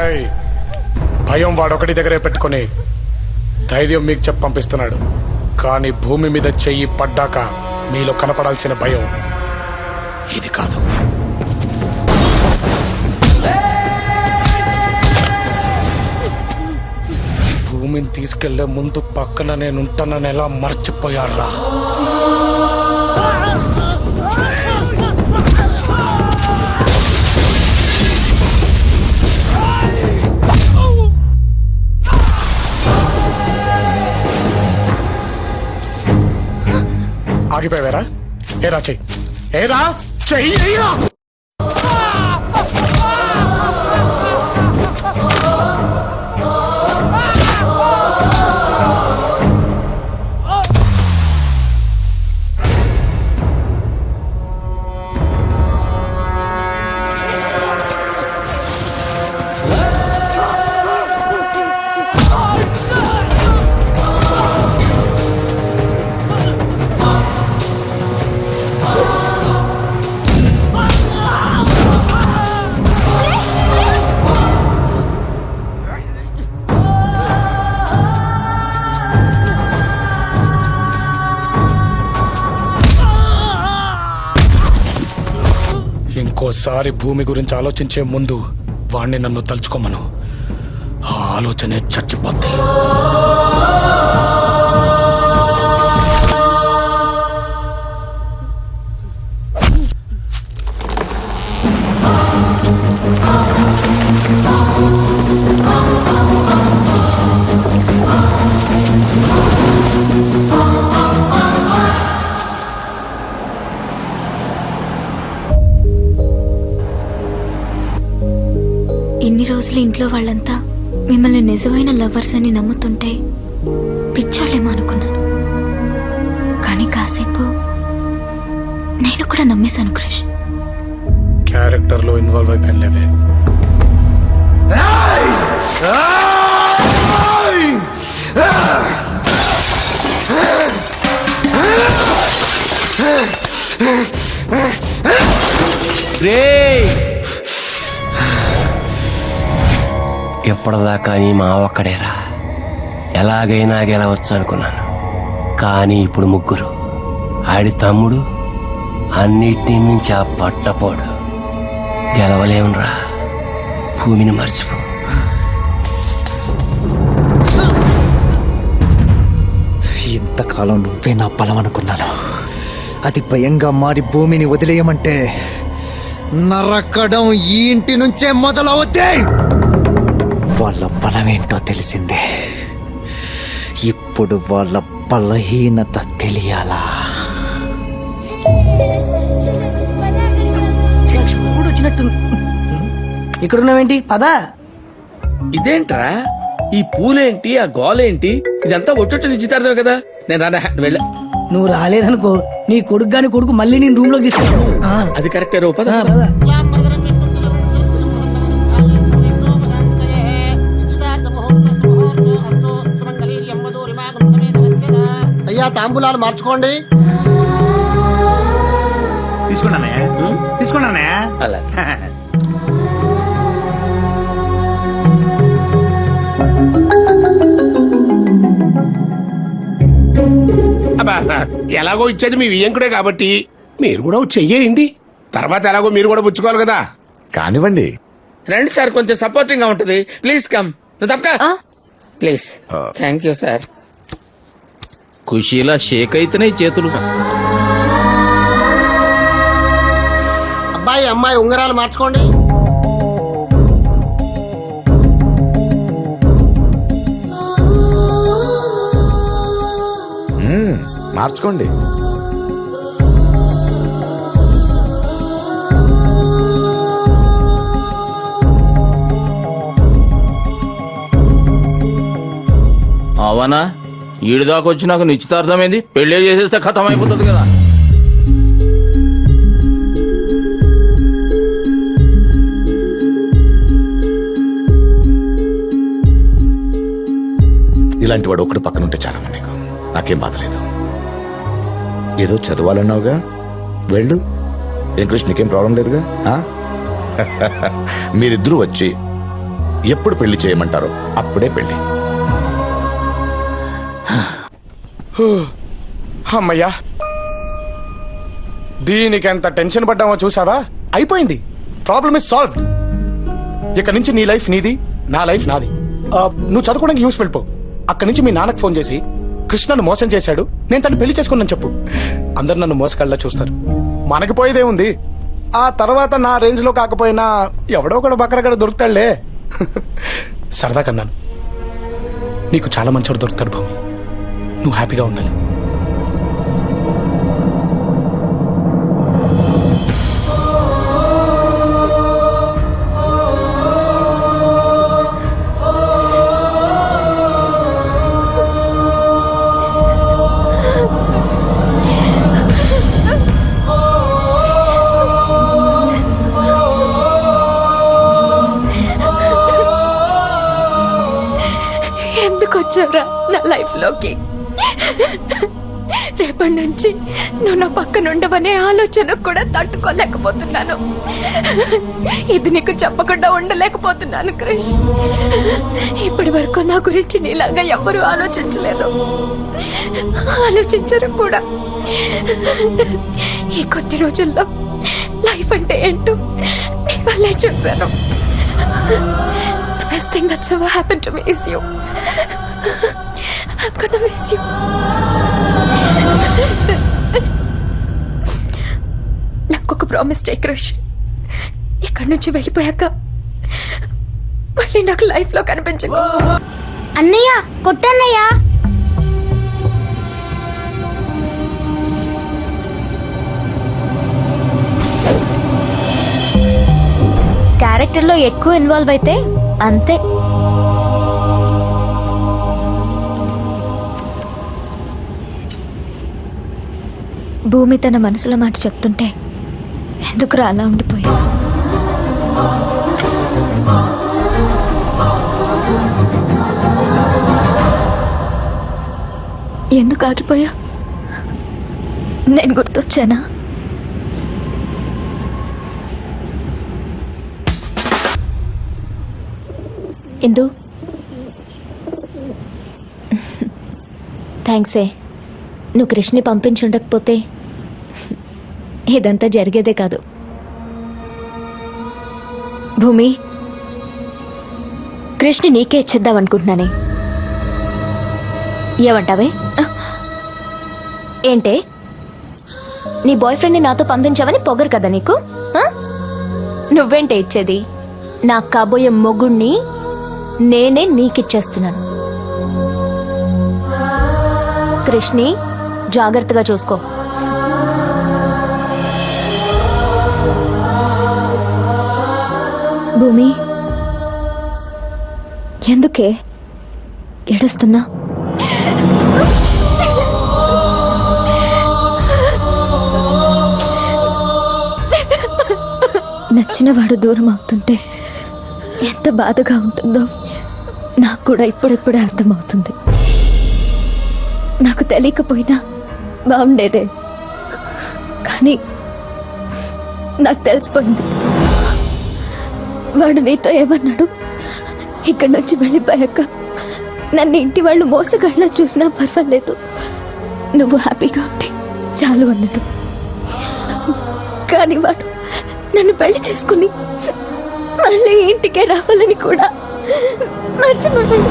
ఏయ్, భయం వాడొకటి దగ్గరే పెట్టుకొని ధైర్యం మీకు చెప్పి పంపిస్తున్నాడు. కానీ భూమి మీద చెయ్యి పడ్డాక మీలో కనపడాల్సిన భయం ఇది కాదు. భూమిని తీసుకెళ్లే ముందు పక్కన నేనుంటానని ఎలా మర్చిపోయారా? ఆగిపోయారా? ఏరా చెయ్యి, ఏరా చెయ్యిరా. ఇంకోసారి భూమి గురించి ఆలోచించే ముందు వాణ్ణి నన్ను తలుచుకోమను. ఆ ఆలోచనే చచ్చిపోద్ది. ఇన్ని రోజులు ఇంట్లో వాళ్ళంతా మిమ్మల్ని నిజమైన లవర్స్ అని నమ్ముతుంటే పిచ్చాళ్ళేమో అనుకున్నాను. కానీ కాసేపు నేను కూడా నమ్మేశాను క్రిష్. క్యారెక్టర్ లో ఇన్వాల్వ్ అయిపోయాను లేవే. ఎప్పటిదాకా నీ మా ఒక్కడేరా, ఎలాగైనా గెలవచ్చు అనుకున్నాను. కానీ ఇప్పుడు ముగ్గురు, ఆడి తమ్ముడు, అన్నిటినీ మించి ఆ పట్టపోడు. గెలవలేమురా, భూమిని మర్చిపో. ఇంతకాలం నువ్వే నా బలం అనుకున్నాను. అది భయంగా మారి భూమిని వదిలేయమంటే నరకడం ఈ ఇంటి నుంచే మొదలవుద్ది. వాళ్ళ బలమేంటో తెలిసిందే. ఇప్పుడు వాళ్ళ బలహీనత తెలియాలా? ఇక్కడున్నావేంటి? పదా. ఇదేంట్రా, ఈ పూలేంటి, ఆ గోలేంటి? ఇదంతా ఒట్టొట్టు నిశ్చితార్థమే కదా. నేను రానా, వెళ్ళ. నువ్వు రాలేదనుకో, నీ కొడుకు గాని కొడుకు మళ్ళీ నేను రూమ్ లోకి తీసుకెళ్ళి. అది కరెక్టే రో, పద. అయ్యా, తాంబూలాలు మార్చుకోండి. తీసుకున్నానే అలా ఎలాగో ఇచ్చేది మీ వియ్యంకుడే కాబట్టి మీరు కూడా చెయ్యేయండి. తర్వాత ఎలాగో మీరు కూడా పుచ్చుకోవాలి కదా. కానివ్వండి. రండి సార్, కొంచెం సపోర్టింగ్ గా ఉంటది. Please come. నువ్వు తప్పక ప్లీజ్. Thank you sir. ఖుషీలా షేక్ అయితేనే చేతులు. అబ్బాయి అమ్మాయి ఉంగరాలు మార్చుకోండి. మార్చుకోండి. అవనా, ఈడు దాకా వచ్చి నాకు నిశ్చితార్థం ఏంది? పెళ్లి చేసేస్తే ఖతం అయిపోతుంది కదా. ఇలాంటి వాడు ఒకటి పక్కన ఉంటే చాలమ్మా నీకు. నాకేం బాధలేదు. ఏదో చదవాలన్నావుగా, వెళ్ళు. ఏం కృష్ణ, నీకేం ప్రాబ్లం లేదుగా. మీరిద్దరూ వచ్చి ఎప్పుడు పెళ్లి చేయమంటారో అప్పుడే పెళ్లి. అమ్మయ్యా, దీనికి ఎంత టెన్షన్ పడ్డామో చూసావా? అయిపోయింది. Problem is solved. ఇక నుంచి నీ లైఫ్ నీది, నా లైఫ్ నాది. నువ్వు చదువుకోవడానికి యూస్ వెళ్ళిపో. అక్కడి నుంచి మీ నాన్నకు ఫోన్ చేసి కృష్ణను మోసం చేశాడు, నేను తను పెళ్లి చేసుకున్నాను చెప్పు. అందరు నన్ను మోసకళ్ళ చూస్తారు. మనకి పోయేదే ఉంది. ఆ తర్వాత నా రేంజ్ లో కాకపోయినా ఎవడో ఒకడు బకరగడ దొరుకుతాడులే. సరదా కన్నాను. నీకు చాలా మంచివాడు దొరుకుతాడు భూమి. నువ్వు హ్యాపీగా ఉండాలి. ఎందుకు వచ్చారా నా లైఫ్ లోకి? రేపటి నుంచి నువ్వు నా పక్కన ఉండవనే ఆలోచన కూడా తట్టుకోలేకపోతున్నాను. ఇది నీకు చెప్పకుండా ఉండలేకపోతున్నాను క్రిష్. ఇప్పటి వరకు నా గురించి నీలాగా ఎవ్వరూ ఆలోచించలేదు, ఆలోచించరు కూడా. ఈ కొన్ని రోజుల్లో లైఫ్ అంటే ఏంటో నీ వల్లే చూశాను. The best thing that's ever happened to me is you. I'm gonna miss you. నాకొక ప్రామిస్ చేయి క్రష్. ఇక్కడి నుంచి వెళ్ళిపోయాక మళ్ళీ నాకు లైఫ్ లో కనిపించకు. అన్నయ్య కొట్టన్నయ్య. క్యారెక్టర్ లో ఎక్కువ ఇన్వాల్వ్ అయితే అంతే. భూమి తన మనసులో మాట చెప్తుంటే ఎందుకురా అలా ఉండిపోయా? ఎందుకు ఆగిపోయా? నేను గుర్తొచ్చానా? ఇందు థ్యాంక్సే. నువ్వు కృష్ణని పంపించుండకపోతే ఇదంతా జరిగేదే కాదు. భూమి, కృష్ణ నీకే ఇచ్చేద్దాం అనుకుంటున్నానే. ఏమంటావే? ఏంటే, నీ బాయ్ ఫ్రెండ్ని నాతో పంపించావని పొగరు కదా నీకు? నువ్వేంటే ఇచ్చేది? నా కాబోయే మొగుణ్ణి నేనే నీకిచ్చేస్తున్నాను. కృష్ణి జాగ్రత్తగా చూసుకో. భూమి, ఎందుకే ఏడుస్తున్నా? నచ్చిన వాడు దూరం అవుతుంటే ఎంత బాధగా ఉంటుందో నాకు కూడా ఇప్పుడిప్పుడే అర్థమవుతుంది. నాకు తెలియకపోయినా బాగుండేదే, కానీ నాకు తెలిసిపోయింది. వాడు నీతో ఏమన్నాడు? ఇక్కడి నుంచి వెళ్ళిపోయాక నన్ను ఇంటి వాళ్ళు మోసగాళ్ళ చూసినా పర్వాలేదు, నువ్వు హ్యాపీగా ఉంటే చాలు అన్నాడు. కానీ వాడు నన్ను పెళ్లి చేసుకుని మళ్ళీ ఇంటికే రావాలని కూడా మర్చిపోయాడు.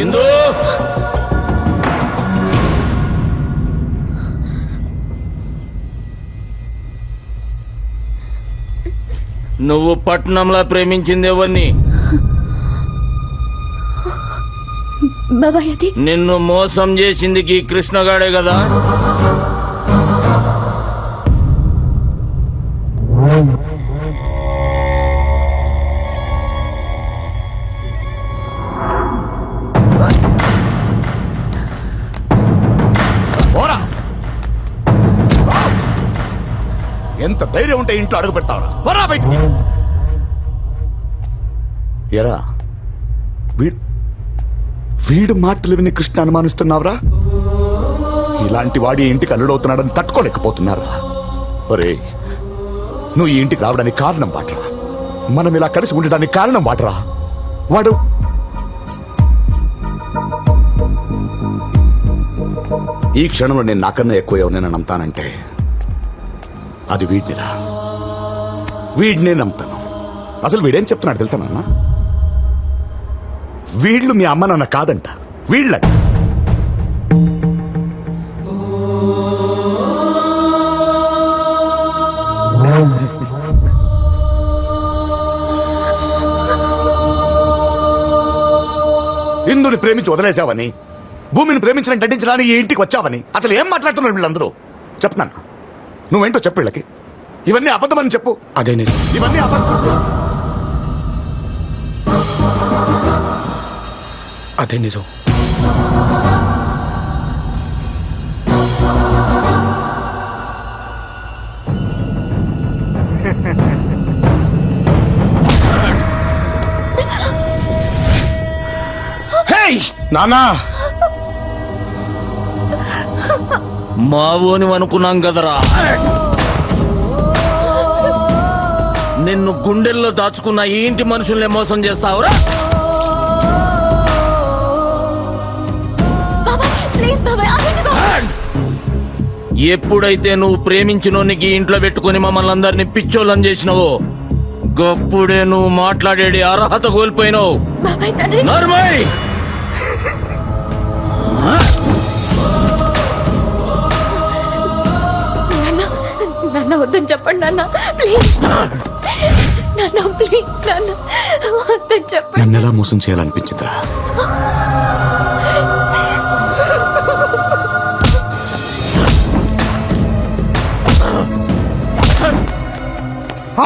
ఇందు, నువ్వు పట్నంలో ప్రేమించింది ఎవరిని? బాబాయ్, అది నిన్ను మోసం చేసింది ఈ కృష్ణగాడే కదా? ఎంత ధైర్యం ఉంటే ఇంట్లో అడుగు పెడతావరా? బయటికి. ఎరా వీడు మాటలు విని కృష్ణ అనుమానిస్తున్నావురా? ఇలాంటి వాడి ఇంటికి అల్లుడవుతున్నాడని తట్టుకోలేకపోతున్నారా? ఒరే, నువ్వు ఈ ఇంటికి రావడానికి కారణం వాటరా. మనం ఇలా కలిసి ఉండడానికి కారణం వాటరా. వాడు ఈ క్షణంలో నేను నాకన్నా ఎక్కువ ఎవరినైనా నమ్ముతానంటే అది వీడినిరా. వీడినే నమ్ముతాను. అసలు వీడేం చెప్తున్నాడు తెలుసా నాన్న? వీళ్ళు మీ అమ్మ నాన్న కాదంట, వీళ్ళంట. ఇందుని ప్రేమించి వదిలేసావని, భూమిని ప్రేమించిన నటించడానికి ఈ ఇంటికి వచ్చావని అసలు ఏం మాట్లాడుతున్నారు వీళ్ళందరూ? చెప్తున్నాను, నువ్వేంటో చెప్పు వీళ్ళకి. ఇవన్నీ అబద్ధమని చెప్పు. అదే నిజం. ఇవన్నీ అబద్ధం. అదే నిజం. నానా, మావోని అనుకున్నాం కదరా. నిన్ను గుండెల్లో దాచుకున్న ఈ ఇంటి మనుషుల్ని మోసం చేస్తావురా? ఎప్పుడైతే నువ్వు ప్రేమించినోనికి ఇంట్లో పెట్టుకుని మమ్మల్ని అందరినీ పిచ్చోళ్ళని చేసినావో గప్పుడే నువ్వు మాట్లాడేది అర్హత కోల్పోయినావు. నర్మయ్, నాన్న వద్దని చెప్పండి నాన్న, ప్లీజ్ నాన్న, ప్లీజ్ నాన్న వద్దని చెప్పండి. నన్ను ఎలా మోసం చేయాలనిపించిందిరా?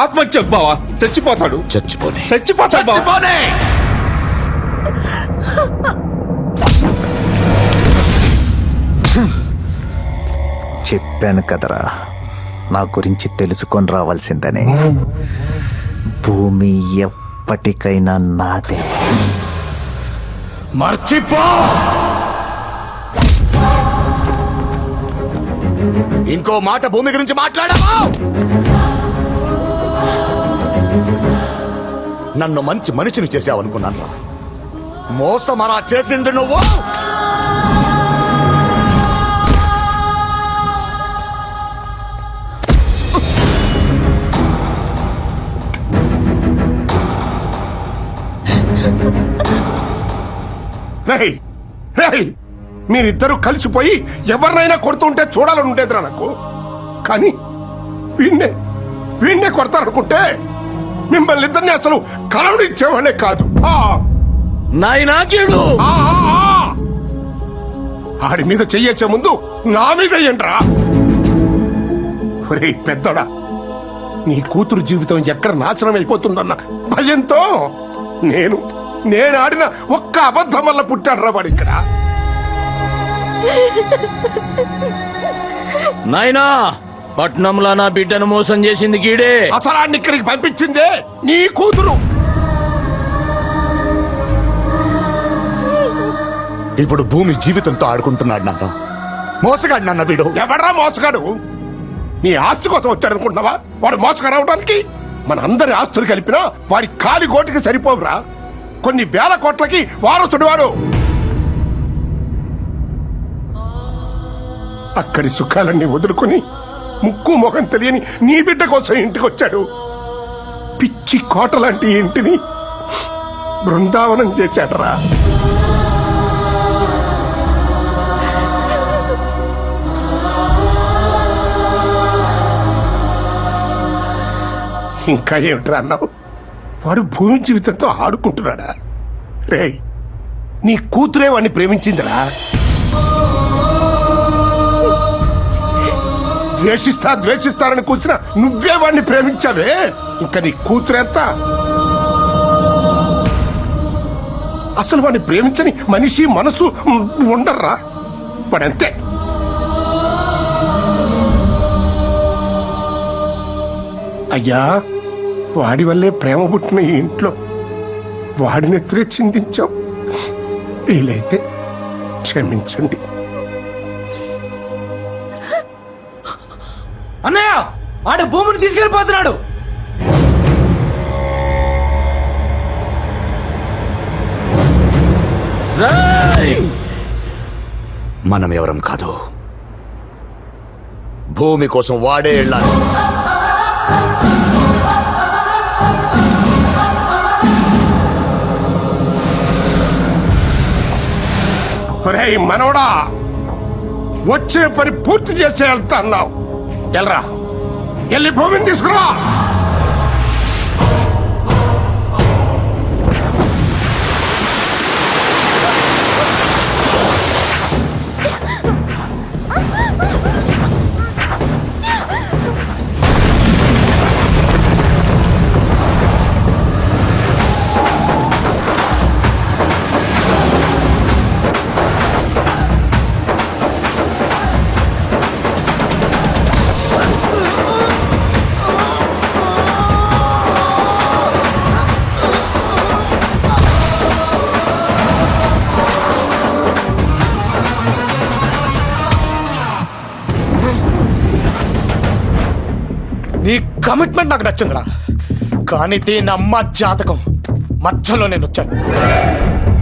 ఆత్మహత్య బావా, చచ్చిపోతాడు. చచ్చిపోనే. చచ్చిపోతాడు బావా. చెప్పాను కదరా, నా గురించి తెలుసుకొని రావాల్సిందని. భూమి ఎప్పటికైనా నాదే. మర్చిపో. ఇంకో మాట భూమి గురించి మాట్లాడవా? నన్ను మంచి మనిషిని చేసావనుకున్నాను. మోసం అలా చేసింది నువ్వు. మీరిద్దరూ కలిసిపోయి ఎవరినైనా కొడుతుంటే చూడాలని ఉండేదిరా నాకు. కానీ వీణ్ణే కొడతారనుకుంటే మిమ్మల్ని ఇద్దరిని అసలు కలవనిచ్చేవాళ్ళే కాదు. నాయనాకేడు ఆడి మీద చెయ్యేసే ముందు నా మీద ఏంట్రా? ఒరే పెద్దడా, నీ కూతురు జీవితం ఎక్కడ నాశనం అయిపోతుందన్న భయంతో నేను ఆడిన ఒక్క అబద్ధం వల్ల పుట్టాడురా వాడు ఇక్కడ. నాయనా, పట్నంలో నా బిడ్డను మోసం చేసింది గీడే. అసలు ఆడిని ఇక్కడికి పంపించిందే నీ కూతురు. ఇప్పుడు భూమి జీవితంతో ఆడుకుంటున్నాడు నాన్న. మోసగాడు నాన్న వీడు. ఎవడ్రా మోసగాడు? నీ ఆస్తి కోసం వచ్చాడనుకుంటున్నావా వాడు మోసగాడు అవడానికి? మన అందరి ఆస్తులు కలిపినా వాడి కాలి గోటికి సరిపోవురా. కొన్ని వేల కోట్లకి వారసుడు వాడు. అక్కడి సుఖాలన్నీ వదులుకొని ముక్కు మొహం తెలియని నీ బిడ్డ కోసం ఇంటికి వచ్చాడు. పిచ్చి కోట లాంటి ఇంటిని బృందావనం చేశాడరా. ఇంకా ఏమిట్రా అన్నావు? వాడు భూమి జీవితంతో ఆడుకుంటున్నాడా? రేయ్, నీ కూతురే వాడిని ప్రేమించిందిరా. ద్వేషిస్తారని కూర్చున్నా నువ్వే వాడిని ప్రేమించావే. ఇంకా నీ కూతురెంత? అసలు వాడిని ప్రేమించని మనిషి మనసు ఉండర్రా. వాడంతే. అయ్యా, వాడి వల్లే ప్రేమ పుట్టిన ఈ ఇంట్లో వాడిని ఎత్తురే చిందించావు. వీలైతే క్షమించండి. అన్నయ్య ఆడ భూమిని తీసుకెళ్లిపోతున్నాడు. మనం ఎవరం కాదు, భూమి కోసం వాడే వెళ్ళాలి. ఒరేయ్ మనవడా, వచ్చే పని పూర్తి చేసే వెళ్తా అన్నావు. వెళ్ళరా, వెళ్ళి భూమిని తీసుకురా. నీ కమిట్మెంట్ నాకు నచ్చిందిరా, కానీ దీని అమ్మ జాతకం మధ్యలో నేను వచ్చాను.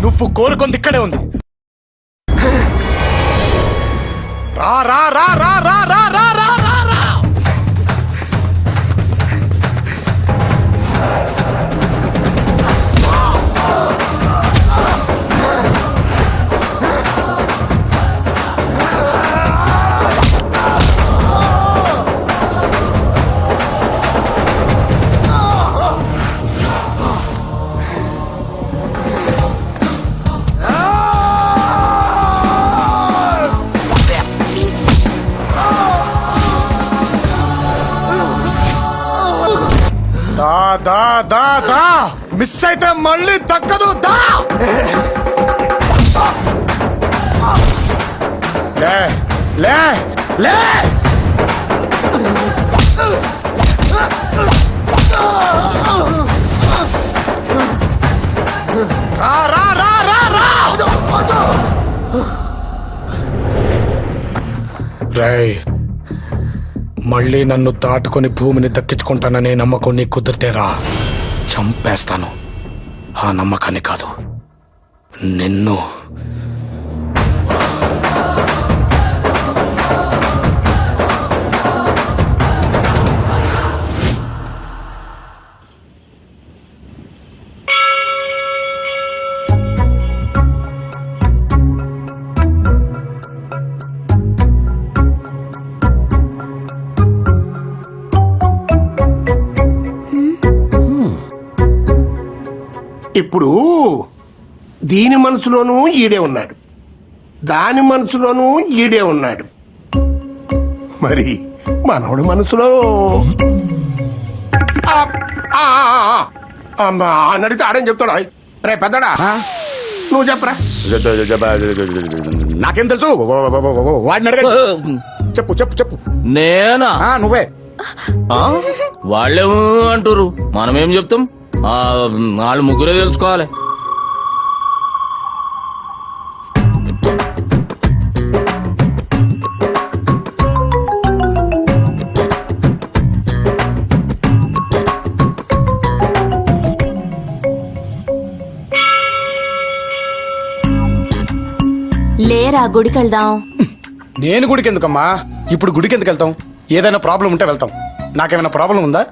నువ్వు కోరుకుంది ఇక్కడే ఉంది. రా రా రా రా రా రా రా రా రా రా. దా దా దా దా, మిస్ అయితే మళ్ళీ దక్కదు. దా లే లే లే. రా రా రా రా రా. రేయ్, మళ్ళీ నన్ను దాటుకొని భూమిని దక్కించుకుంటాననే నమ్మకం నీకు కుదిరితేరా చంపేస్తాను. ఆ నమ్మకాన్ని కాదు, నిన్ను. ఇప్పుడు దీని మనసులోనూ ఈడే ఉన్నాడు, దాని మనసులోనూ ఈడే ఉన్నాడు. మరి మనవడి మనసులో అని అడిగితే ఆడేం చెప్తాడా? రే పెద్దడా, నువ్వు చెప్పరా. నాకేం తెలుసు, వాడిని అడగ. చెప్పు చెప్పు చెప్పు. నేనా? నువ్వే. వాళ్ళేమో అంటారు, మనమేం చెప్తాం? వాళ్ళు ముగ్గురే తెలుసుకోవాలి. లేరా గుడికి వెళ్దాం. నేను గుడికి ఎందుకమ్మా? ఇప్పుడు గుడికి ఎందుకు వెళ్తాం? ఏదైనా ప్రాబ్లం ఉంటే వెళ్తాం. నాకేమైనా ప్రాబ్లం ఉందా?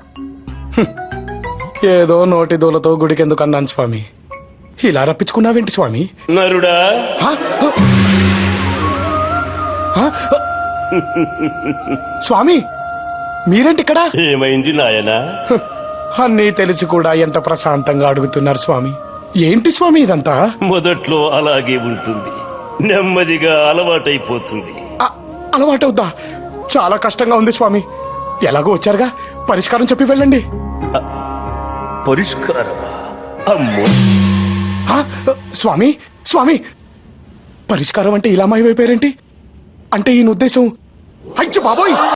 ఏదో నోటి దూలతో గుడికి ఎందుకు అన్నాను స్వామి. ఇలా రప్పించుకున్నావేంటి స్వామి? నరుడా, స్వామి మీరేంటి ఇక్కడ? ఏమైంది నాయనా? అన్నీ తెలిసి కూడా ఎంత ప్రశాంతంగా అడుగుతున్నారు స్వామి. ఏంటి స్వామి ఇదంతా? మొదట్లో అలాగే ఉంటుంది, నెమ్మదిగా అలవాటైపోతుంది. అలవాటవుద్దా? చాలా కష్టంగా ఉంది స్వామి. ఎలాగో వచ్చారుగా, పరిష్కారం చెప్పి వెళ్ళండి. పరిష్కారమా? అమ్మో స్వామి, స్వామి పరిష్కారం అంటే ఇలా మాయమైపోయారేంటి? అంటే ఈయన ఉద్దేశం అయ్య బాబోయ్